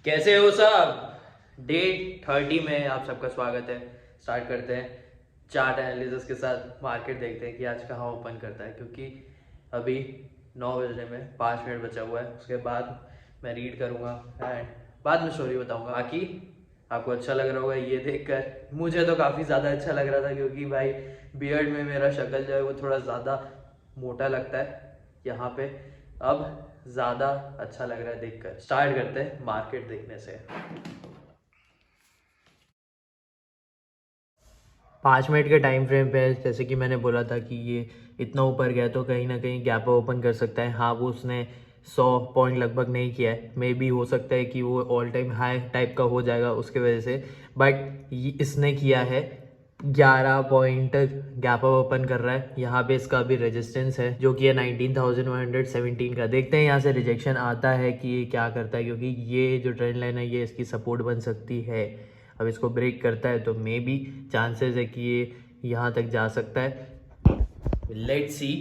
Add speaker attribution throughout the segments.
Speaker 1: कैसे हो सब। डे 30 में आप सबका स्वागत है। स्टार्ट करते हैं चार्ट एनालिसिस के साथ। मार्केट देखते हैं कि आज कहाँ ओपन करता है, क्योंकि अभी 9 बजने में 5 मिनट बचा हुआ है। उसके बाद मैं रीड करूँगा एंड बाद में स्टोरी बताऊँगा। बाकी आपको अच्छा लग रहा होगा ये देखकर। मुझे तो काफ़ी ज़्यादा अच्छा लग रहा था, क्योंकि भाई बियर्ड में मेरा शक्ल जो है वो थोड़ा ज़्यादा मोटा लगता है यहाँ पे। अब ज़्यादा अच्छा लग रहा है देखकर। स्टार्ट करते हैं मार्केट देखने से। 5 मिनट के टाइम फ्रेम पे जैसे कि मैंने बोला था कि ये इतना ऊपर गया तो कहीं ना कहीं गैप ओपन कर सकता है। हाँ, वो उसने 100 पॉइंट लगभग नहीं किया है। मे बी हो सकता है कि वो ऑल टाइम हाई टाइप का हो जाएगा उसके वजह से, बट इसने किया है 11 पॉइंट गैप ओपन कर रहा है। यहाँ पे इसका अभी रेजिस्टेंस है जो कि है 19,117 का। देखते हैं यहाँ से रिजेक्शन आता है कि ये क्या करता है, क्योंकि ये जो ट्रेंड लाइन है ये इसकी सपोर्ट बन सकती है। अब इसको ब्रेक करता है तो मे बी चांसेस है कि ये यहाँ तक जा सकता है। लेट्स सी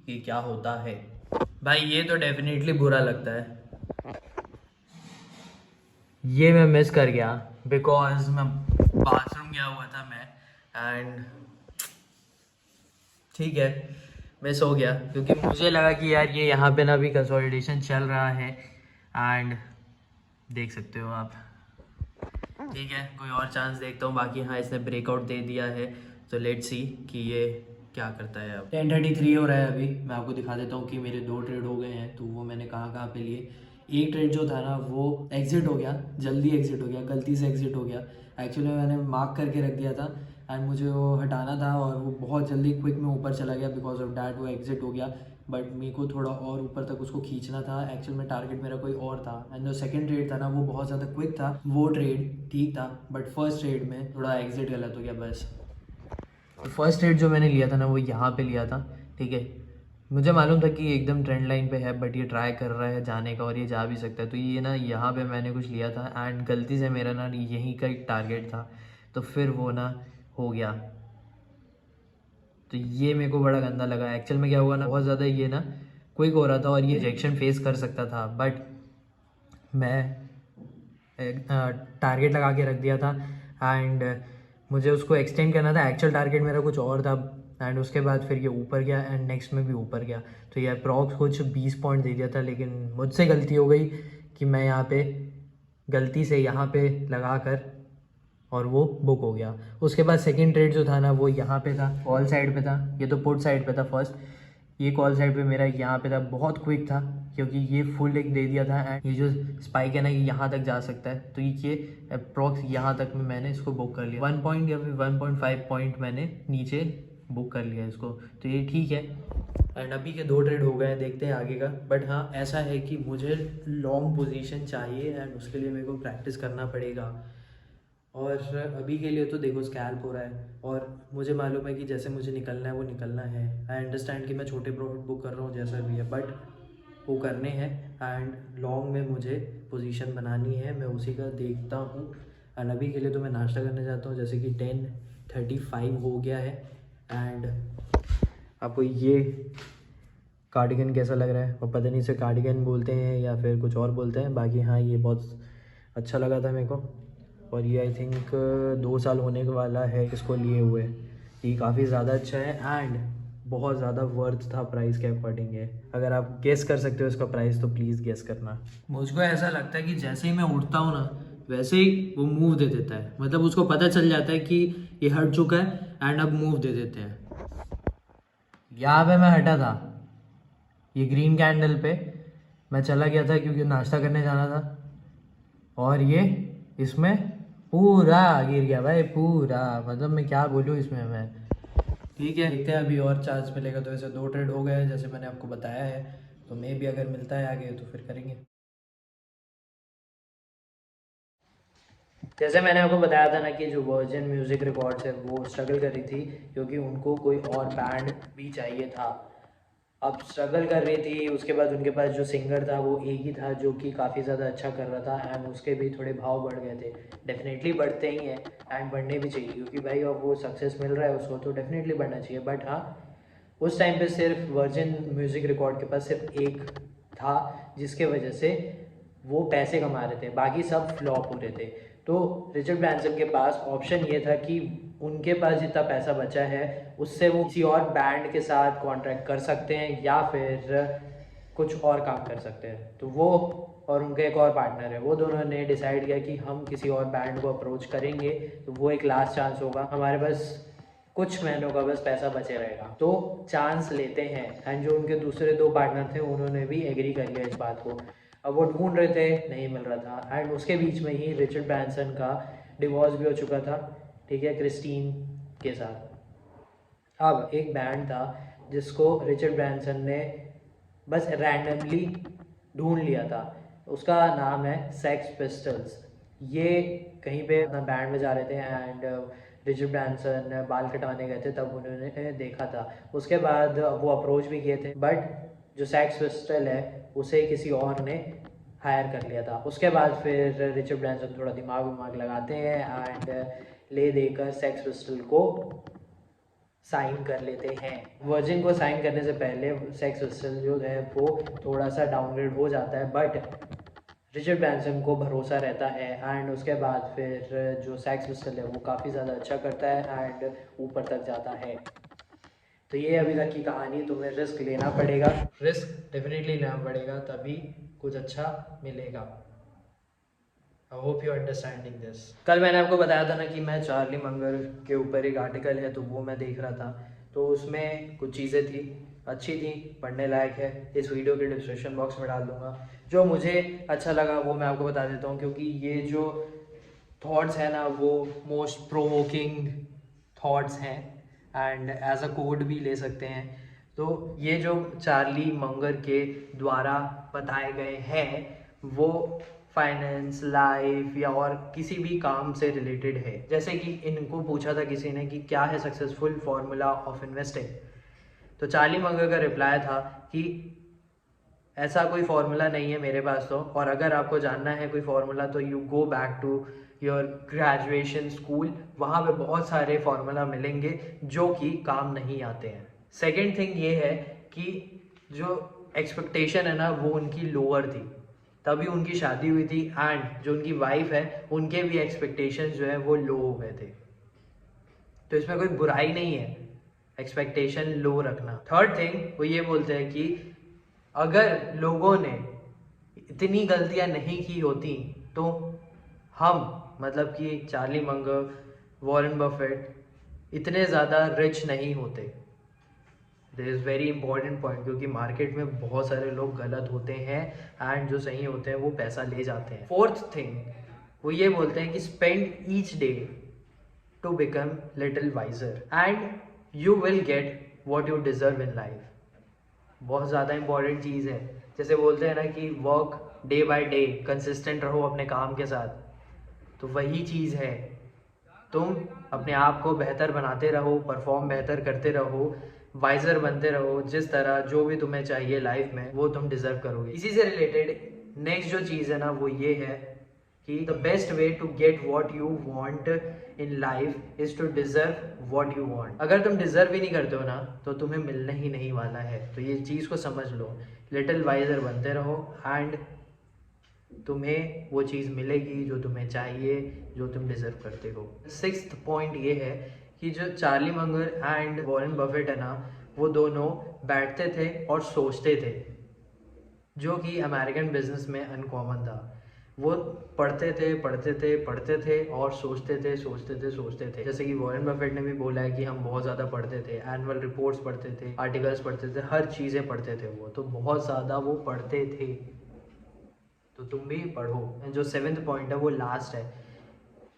Speaker 1: कि क्या होता है। भाई ये तो डेफिनेटली बुरा लगता है। ये मैं मिस कर गया बिकॉज मैं बाथरूम गया हुआ था मैं, एंड ठीक है मिस हो गया, क्योंकि मुझे लगा कि यार ये यहाँ पे ना भी कंसोलिडेशन चल रहा है। एंड देख सकते हो आप। ठीक है, कोई और चांस देखता हूँ। बाकी हाँ, इसने ब्रेकआउट दे दिया है तो लेट्स सी कि ये क्या करता है। अब 10:33 हो रहा है। अभी मैं आपको दिखा देता हूँ कि मेरे 2 ट्रेड हो गए हैं, तो वो मैंने कहाँ कहाँ पे लिए। एक ट्रेड जो था ना वो एग्जिट हो गया, जल्दी एग्जिट हो गया, गलती से एग्जिट हो गया। एक्चुअली मैंने मार्क करके रख दिया था एंड मुझे वो हटाना था, और वो बहुत जल्दी क्विक में ऊपर चला गया। बिकॉज ऑफ डैट वो एग्जिट हो गया, बट मेरे को थोड़ा और ऊपर तक उसको खींचना था। एक्चुअल में टारगेट मेरा कोई और था, एंड जो सेकंड ट्रेड था ना वो बहुत ज़्यादा क्विक था। वो ट्रेड ठीक था, बट फर्स्ट ट्रेड में थोड़ा एग्जिट गलत हो गया बस। फर्स्ट ट्रेड जो मैंने लिया था ना वो यहाँ पे लिया था। ठीक है, मुझे मालूम था कि एकदम ट्रेंड लाइन पे है, बट ये ट्राई कर रहा है जाने का और ये जा भी सकता है। तो ये ना यहाँ पे मैंने कुछ लिया था एंड गलती से मेरा ना यहीं का एक टारगेट था, तो फिर वो ना हो गया। तो ये मेरे को बड़ा गंदा लगा। एक्चुअल में क्या हुआ ना, बहुत ज़्यादा ये ना क्विक हो रहा था और ये रिजेक्शन फेस कर सकता था, बट मैं टारगेट लगा के रख दिया था एंड मुझे उसको एक्सटेंड करना था। एक्चुअल टारगेट मेरा कुछ और था एंड उसके बाद फिर ये ऊपर गया एंड नेक्स्ट में भी ऊपर गया। तो ये अप्रॉक्स कुछ 20 पॉइंट दे दिया था, लेकिन मुझसे गलती हो गई कि मैं यहाँ पे गलती से यहाँ पे लगा कर, और वो बुक हो गया। उसके बाद सेकंड ट्रेड जो था ना वो यहाँ पे था, कॉल साइड पे था। ये तो पुट साइड पे था फर्स्ट, ये कॉल साइड पे मेरा यहाँ पे था। बहुत क्विक था क्योंकि ये फुल एक दे दिया था एंड ये जो स्पाइक है ना ये यहाँ तक जा सकता है। तो ये अप्रॉक्स यहाँ तक में मैंने इसको बुक कर लिया। 1 पॉइंट या फिर 1.5 पॉइंट मैंने नीचे बुक कर लिया इसको, तो ये ठीक है। एंड अभी के 2 ट्रेड हो गए हैं, देखते हैं आगे का। बट हाँ, ऐसा है कि मुझे लॉन्ग पोजीशन चाहिए एंड उसके लिए मेरे को प्रैक्टिस करना पड़ेगा। और अभी के लिए तो देखो स्कैल्प हो रहा है और मुझे मालूम है कि जैसे मुझे निकलना है वो निकलना है। आई अंडरस्टैंड कि मैं छोटे प्रॉफिट बुक कर रहा हूँ जैसा भी है, बट वो करने हैं एंड लॉन्ग में मुझे पोजीशन बनानी है। मैं उसी का देखता हूँ एंड अभी के लिए तो मैं नाश्ता करने जाता हूँ, जैसे कि 10:35 हो गया है। एंड आपको ये कार्डिगन कैसा लग रहा है? और पता नहीं इसे कार्डिगन बोलते हैं या फिर कुछ और बोलते हैं। बाकी हाँ, ये बहुत अच्छा लगा था मेरे को, और ये आई थिंक 2 साल होने वाला है इसको लिए हुए। ये काफ़ी ज़्यादा अच्छा है एंड बहुत ज़्यादा वर्थ था प्राइस के अकॉर्डिंग है। अगर आप गेस कर सकते हो इसका प्राइस तो प्लीज़ गेस करना। मुझको ऐसा लगता है कि जैसे ही मैं उठता हूँ ना वैसे ही वो मूव दे देता है। मतलब उसको पता चल जाता है कि ये हट चुका है एंड अब मूव दे देते हैं। यहाँ पे मैं हटा था, ये ग्रीन कैंडल पे मैं चला गया था क्योंकि नाश्ता करने जाना था, और ये इसमें पूरा गिर गया भाई, पूरा। मतलब मैं क्या बोलूँ इसमें मैं। ठीक है, देखते हैं अभी और चांस मिलेगा तो। ऐसे 2 ट्रेड हो गए हैं जैसे मैंने आपको बताया है, तो मे भी अगर मिलता है आगे तो फिर करेंगे। जैसे मैंने आपको बताया था ना कि जो वर्जिन म्यूज़िक रिकॉर्ड्स है वो स्ट्रगल कर रही थी, क्योंकि उनको कोई और बैंड भी चाहिए था। अब स्ट्रगल कर रही थी, उसके बाद उनके पास जो सिंगर था वो एक ही था जो कि काफ़ी ज़्यादा अच्छा कर रहा था एंड उसके भी थोड़े भाव बढ़ गए थे। डेफिनेटली बढ़ते ही हैं एंड बढ़ने भी चाहिए, क्योंकि भाई अब वो सक्सेस मिल रहा है उसको तो डेफिनेटली बढ़ना चाहिए। बट हाँ, उस टाइम पे सिर्फ वर्जिन म्यूज़िक रिकॉर्ड के पास सिर्फ एक था, जिसके वजह से वो पैसे कमा रहे थे, बाकी सब फ्लॉप हो रहे थे। तो रिचर्ड ब्रांसन के पास ऑप्शन ये था कि उनके पास जितना पैसा बचा है उससे वो किसी और बैंड के साथ कॉन्ट्रैक्ट कर सकते हैं या फिर कुछ और काम कर सकते हैं। तो वो और उनका एक और पार्टनर है, वो दोनों ने डिसाइड किया कि हम किसी और बैंड को अप्रोच करेंगे, तो वो एक लास्ट चांस होगा, हमारे पास कुछ महीनों का बस पैसा बचे रहेगा, तो चांस लेते हैं। एंड जो उनके दूसरे दो पार्टनर थे उन्होंने भी एग्री कर लिया इस बात को। अब वो ढूंढ रहे थे, नहीं मिल रहा था। एंड उसके बीच में ही रिचर्ड ब्रांसन का डिवोर्स भी हो चुका था, ठीक है, क्रिस्टीन के साथ। अब एक बैंड था जिसको रिचर्ड ब्रांसन ने बस रैंडमली ढूंढ लिया था, उसका नाम है सेक्स पिस्टल्स। ये कहीं पे अपना बैंड में जा रहे थे एंड रिचर्ड ब्रांसन बाल कटवाने गए थे, तब उन्होंने देखा था। उसके बाद वो अप्रोच भी किए थे, बट जो सेक्स पिस्टल है उसे किसी और ने हायर कर लिया था। उसके बाद फिर रिचर्ड ब्रांसन थोड़ा दिमाग लगाते हैं एंड ले देकर सेक्स पिस्टल को साइन कर लेते हैं। वर्जिन को साइन करने से पहले सेक्स पिस्टल जो है वो थोड़ा सा डाउनग्रेड हो जाता है, बट रिचर्ड ब्रांसन को भरोसा रहता है एंड उसके बाद फिर जो सेक्स पिस्टल है वो काफ़ी ज़्यादा अच्छा करता है एंड ऊपर तक जाता है। तो ये अभी तक की कहानी। तुम्हें रिस्क लेना पड़ेगा, रिस्क डेफिनेटली लेना पड़ेगा, तभी कुछ अच्छा मिलेगा। I hope you understanding this. कल मैंने आपको बताया था ना कि मैं चार्ली मंगर के ऊपर एक आर्टिकल है तो वो मैं देख रहा था, तो उसमें कुछ चीज़ें थी, अच्छी थी, पढ़ने लायक है। इस वीडियो के डिस्क्रिप्शन बॉक्स में डाल दूंगा। जो मुझे अच्छा लगा वो मैं आपको बता देता हूँ, क्योंकि ये जो थॉट्स हैं ना वो मोस्ट प्रोवोकिंग थॉट्स हैं एंड एज अ कोड भी ले सकते हैं। तो ये जो चार्ली मंगर के द्वारा बताए गए हैं वो फाइनेंस, लाइफ या और किसी भी काम से रिलेटेड है। जैसे कि इनको पूछा था किसी ने कि क्या है सक्सेसफुल फॉर्मूला ऑफ इन्वेस्टिंग, तो चार्ली मंगर का रिप्लाई था कि ऐसा कोई फॉर्मूला नहीं है मेरे पास तो, और अगर आपको जानना है कोई फॉर्मूला तो you go back to your graduation school, वहाँ पे बहुत सारे फॉर्मूला मिलेंगे जो कि काम नहीं आते हैं। सेकेंड थिंग ये है कि जो एक्सपेक्टेशन है ना वो उनकी लोअर थी, तभी उनकी शादी हुई थी एंड जो उनकी वाइफ है उनके भी एक्सपेक्टेशन जो है वो लो हो गए थे। तो इसमें कोई बुराई नहीं है एक्सपेक्टेशन लो रखना। थर्ड थिंग वो ये बोलते हैं कि अगर लोगों ने इतनी गलतियां नहीं की होती तो हम, मतलब कि चार्ली मंगर, वॉरेन बफेट इतने ज़्यादा रिच नहीं होते। This is very important point, क्योंकि मार्केट में बहुत सारे लोग गलत होते हैं एंड जो सही होते हैं वो पैसा ले जाते हैं। फोर्थ थिंग वो ये बोलते हैं कि spend each day to become little wiser and you will get what you deserve in life. बहुत ज़्यादा इंपॉर्टेंट चीज़ है। जैसे बोलते हैं ना कि work day by day, consistent रहो अपने काम के साथ, तो वही चीज़ है। तुम अपने आप को बेहतर बनाते रहो, परफॉर्म बेहतर करते रहो, वाइजर बनते रहो, जिस तरह जो भी तुम्हें चाहिए लाइफ में वो तुम डिजर्व करोगे। इसी से रिलेटेड नेक्स्ट जो चीज़ है ना वो ये है कि the best way to get what you want in life is to deserve what you want. अगर तुम डिजर्व ही नहीं करते हो ना तो तुम्हें मिलने ही नहीं वाला है। तो ये चीज़ को समझ लो, लिटिल वाइजर बनते रहो एंड तुम्हें वो चीज़ मिलेगी जो तुम्हें चाहिए, जो तुम डिजर्व करते हो। सिक्स्थ पॉइंट ये है कि जो Charlie Munger and Warren Buffett है ना वो दोनों बैठते थे और सोचते थे, जो कि अमेरिकन बिजनेस में अनकॉमन था। वो पढ़ते थे और सोचते थे। जैसे कि वॉरेन बफेट ने भी बोला है कि हम बहुत ज़्यादा पढ़ते थे, एनुअल रिपोर्ट्स पढ़ते थे, आर्टिकल्स पढ़ते थे, हर चीज़ें पढ़ते थे। वो तो बहुत ज़्यादा वो पढ़ते थे, तो तुम भी पढ़ो। जो सेवेंथ पॉइंट है वो लास्ट है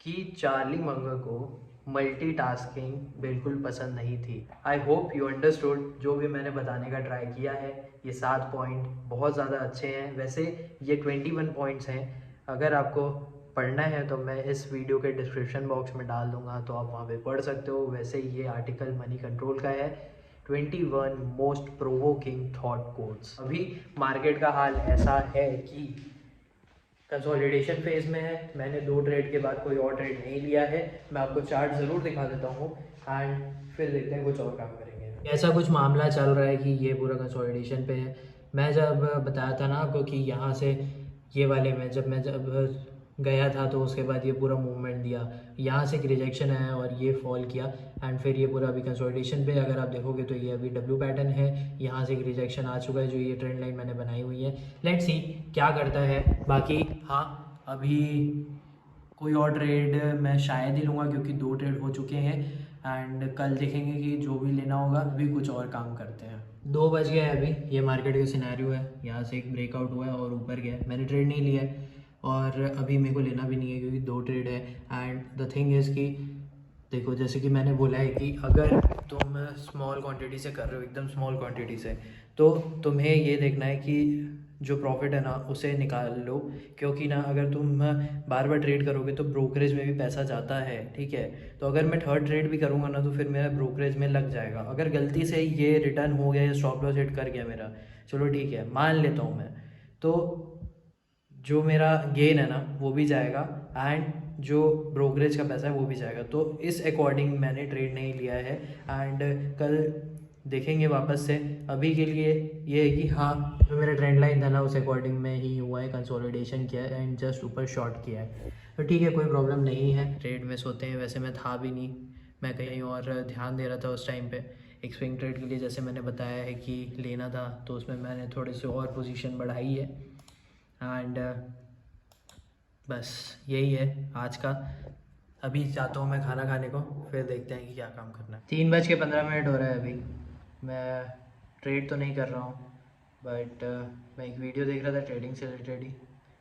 Speaker 1: कि चार्ली मंगर को मल्टीटास्किंग बिल्कुल पसंद नहीं थी। आई होप यू अंडरस्टूड जो भी मैंने बताने का ट्राई किया है। ये 7 पॉइंट बहुत ज़्यादा अच्छे हैं। वैसे ये 21 पॉइंट्स हैं। अगर आपको पढ़ना है तो मैं इस वीडियो के डिस्क्रिप्शन बॉक्स में डाल दूंगा, तो आप वहाँ पे पढ़ सकते हो। वैसे ये आर्टिकल मनी कंट्रोल का है, 21 मोस्ट प्रोवोकिंग थॉट कोड्स। अभी मार्केट का हाल ऐसा है कि कंसोलिडेशन फेज में है। मैंने 2 ट्रेड के बाद कोई और ट्रेड नहीं लिया है। मैं आपको चार्ट ज़रूर दिखा देता हूँ एंड फिर देखते हैं कुछ और काम करेंगे। ऐसा कुछ मामला चल रहा है कि ये पूरा कंसोलिडेशन पे है। मैं जब बताया था ना आपको कि यहाँ से ये वाले में जब गया था तो उसके बाद ये पूरा मूवमेंट दिया, यहाँ से एक रिजेक्शन आया और ये फॉल किया एंड फिर ये पूरा अभी कंसोलिडेशन पे अगर आप देखोगे तो ये अभी डब्ल्यू पैटर्न है, यहाँ से एक रिजेक्शन आ चुका है जो ये ट्रेंड लाइन मैंने बनाई हुई है। लेट्स सी क्या करता है। बाकी हाँ, अभी कोई और ट्रेड मैं शायद ही लूँगा क्योंकि 2 ट्रेड हो चुके हैं एंड कल देखेंगे कि जो भी लेना होगा अभी कुछ और काम करते हैं। 2 बज गया है अभी, ये मार्केट का सिनेरियो है, यहाँ से एक ब्रेकआउट हुआ है और ऊपर गया है। मैंने ट्रेड नहीं लिया है और अभी मेरे को लेना भी नहीं है क्योंकि 2 ट्रेड है। एंड द थिंग इज़ कि देखो जैसे कि मैंने बोला है कि अगर तुम स्मॉल क्वांटिटी से कर रहे हो, एकदम स्मॉल क्वांटिटी से, तो तुम्हें ये देखना है कि जो प्रॉफिट है ना उसे निकाल लो, क्योंकि ना अगर तुम बार बार ट्रेड करोगे तो ब्रोकरेज में भी पैसा जाता है, ठीक है। तो अगर मैं थर्ड ट्रेड भी करूँगा ना तो फिर मेरा ब्रोकरेज में लग जाएगा। अगर गलती से ये रिटर्न हो गया या स्टॉप लॉस हिट कर गया मेरा, चलो ठीक है मान लेता हूँ मैं, तो जो मेरा गेन है ना वो भी जाएगा एंड जो ब्रोकरेज का पैसा है वो भी जाएगा। तो इस अकॉर्डिंग मैंने ट्रेड नहीं लिया है एंड कल देखेंगे वापस से। अभी के लिए ये है कि हाँ, जो मेरा ट्रेंड लाइन था ना उस अकॉर्डिंग में ही हुआ है, कंसोलिडेशन किया है एंड जस्ट ऊपर शॉर्ट किया है, तो ठीक है, कोई प्रॉब्लम नहीं है। ट्रेड में सोते हैं, वैसे मैं था भी नहीं, मैं कहीं और ध्यान दे रहा था उस टाइम पे। एक स्विंग ट्रेड के लिए जैसे मैंने बताया है कि लेना था तो उसमें मैंने थोड़े से और पोजीशन बढ़ाई है एंड बस यही है आज का। अभी जाता हूँ मैं खाना खाने को, फिर देखते हैं कि क्या काम करना है। 3:15 हो रहा है अभी। मैं ट्रेड तो नहीं कर रहा हूँ बट मैं एक वीडियो देख रहा था ट्रेडिंग से रिलेटेड ही।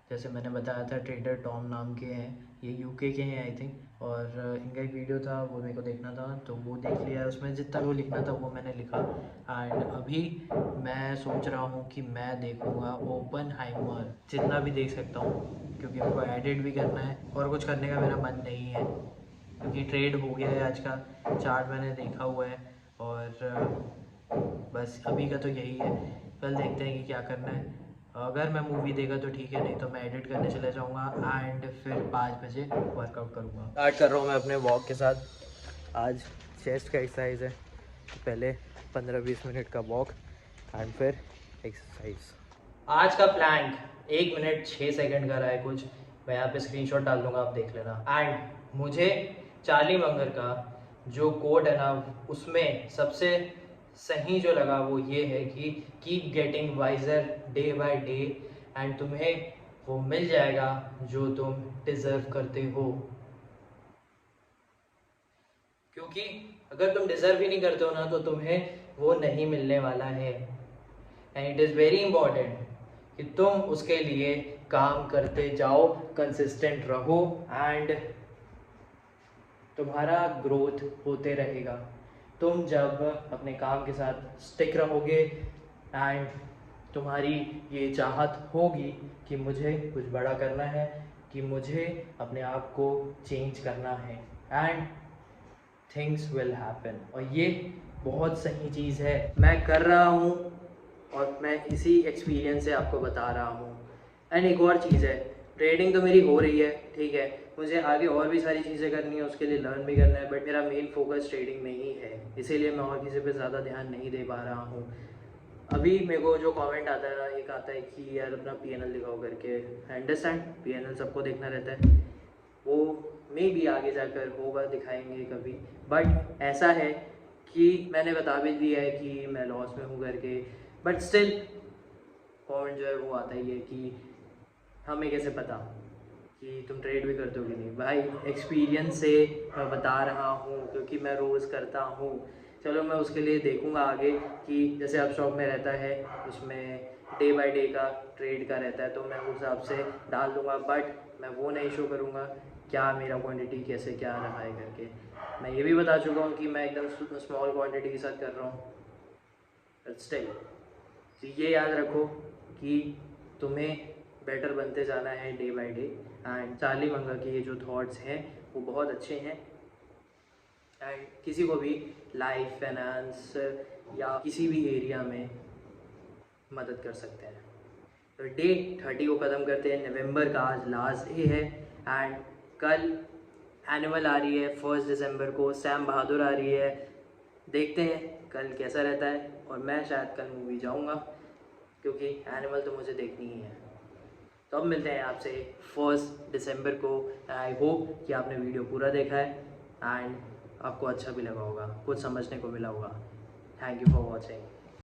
Speaker 1: जैसे मैंने बताया था, ट्रेडर टॉम नाम के हैं, ये यूके के हैं आई थिंक, और इनका एक वीडियो था वो मेरे को देखना था तो वो देख लिया। उसमें जितना वो लिखना था वो मैंने लिखा एंड अभी मैं सोच रहा हूँ कि मैं देखूँगा ओपनहाइमर, जितना भी देख सकता हूँ, क्योंकि मेरे को एडिट भी करना है और कुछ करने का मेरा मन नहीं है क्योंकि ट्रेड हो गया है आज का, चार्ट मैंने देखा हुआ है और बस अभी का तो यही है। कल देखते हैं कि क्या करना है। अगर मैं मूवी देखा तो ठीक है, नहीं तो मैं एडिट करने चले जाऊँगा एंड फिर 5 बजे वर्कआउट करूँगा। स्टार्ट कर रहा हूँ मैं अपने वॉक के साथ। आज चेस्ट का एक्सरसाइज है, तो पहले 15-20 मिनट का वॉक एंड फिर एक्सरसाइज। आज का प्लान 1 मिनट 6 सेकंड का रहा है कुछ, मैं यहाँ पे स्क्रीनशॉट डाल दूँगा, आप देख लेना। एंड मुझे चार्ली मंगर का जो कोड है ना उसमें सबसे सही जो लगा वो ये है कि keep getting wiser day by day and तुम्हें वो मिल जाएगा जो तुम डिज़र्व करते हो। क्योंकि अगर तुम डिज़र्व ही नहीं करते हो ना तो तुम्हें वो नहीं मिलने वाला है and it is very important कि तुम उसके लिए काम करते जाओ, कंसिस्टेंट रहो एंड तुम्हारा ग्रोथ होते रहेगा। तुम जब अपने काम के साथ स्टिक रहोगे एंड तुम्हारी ये चाहत होगी कि मुझे कुछ बड़ा करना है, कि मुझे अपने आप को चेंज करना है एंड थिंग्स विल हैपन। और ये बहुत सही चीज़ है, मैं कर रहा हूँ और मैं इसी एक्सपीरियंस से आपको बता रहा हूँ। एंड एक और चीज़ है, ट्रेडिंग तो मेरी हो रही है, ठीक है, मुझे आगे और भी सारी चीज़ें करनी है, उसके लिए लर्न भी करना है, बट मेरा मेन फोकस ट्रेडिंग में ही है, इसीलिए मैं और किसी पे ज़्यादा ध्यान नहीं दे पा रहा हूँ। अभी मेरे को जो कमेंट आता है ना, एक आता है कि यार अपना PNL दिखाओ करके। अंडरस्टैंड, PNL सबको देखना रहता है, वो मे भी आगे जाकर होगा, दिखाएंगे कभी, बट ऐसा है कि मैंने बता भी दिया है कि मैं लॉस में हूँ करके, बट स्टिल कमेंट जो है वो आता ही है कि हमें कैसे पता कि तुम ट्रेड भी करते हो कि नहीं। भाई एक्सपीरियंस से मैं बता रहा हूँ क्योंकि मैं रोज़ करता हूँ। चलो मैं उसके लिए देखूँगा आगे कि जैसे अब स्टॉक में रहता है उसमें डे बाय डे का ट्रेड का रहता है तो मैं उस हिसाब से डाल दूँगा, बट मैं वो नहीं शो करूँगा क्या मेरा क्वांटिटी कैसे क्या रहा है करके। मैं ये भी बता चुका हूँ कि मैं एकदम स्मॉल क्वांटिटी के साथ कर रहा हूँ, बट स्टिल तो ये याद रखो कि तुम्हें बेटर बनते जाना है day by day. And Charlie मंगा के ये जो थॉट्स हैं वो बहुत अच्छे हैं एंड किसी को भी लाइफ, फाइनेंस या किसी भी एरिया में मदद कर सकते हैं। तो डे 30 को ख़त्म करते हैं, नवंबर का आज लास्ट डे है एंड कल एनिमल आ रही है 1 दिसंबर को, सैम बहादुर आ रही है, देखते हैं कल कैसा रहता है। और मैं शायद कल मूवी जाऊंगा क्योंकि एनिमल तो मुझे देखनी ही है। तो अब मिलते हैं आपसे 1 दिसंबर को। आई होप कि आपने वीडियो पूरा देखा है एंड आपको अच्छा भी लगा होगा, कुछ समझने को मिला होगा। Thank you for watching.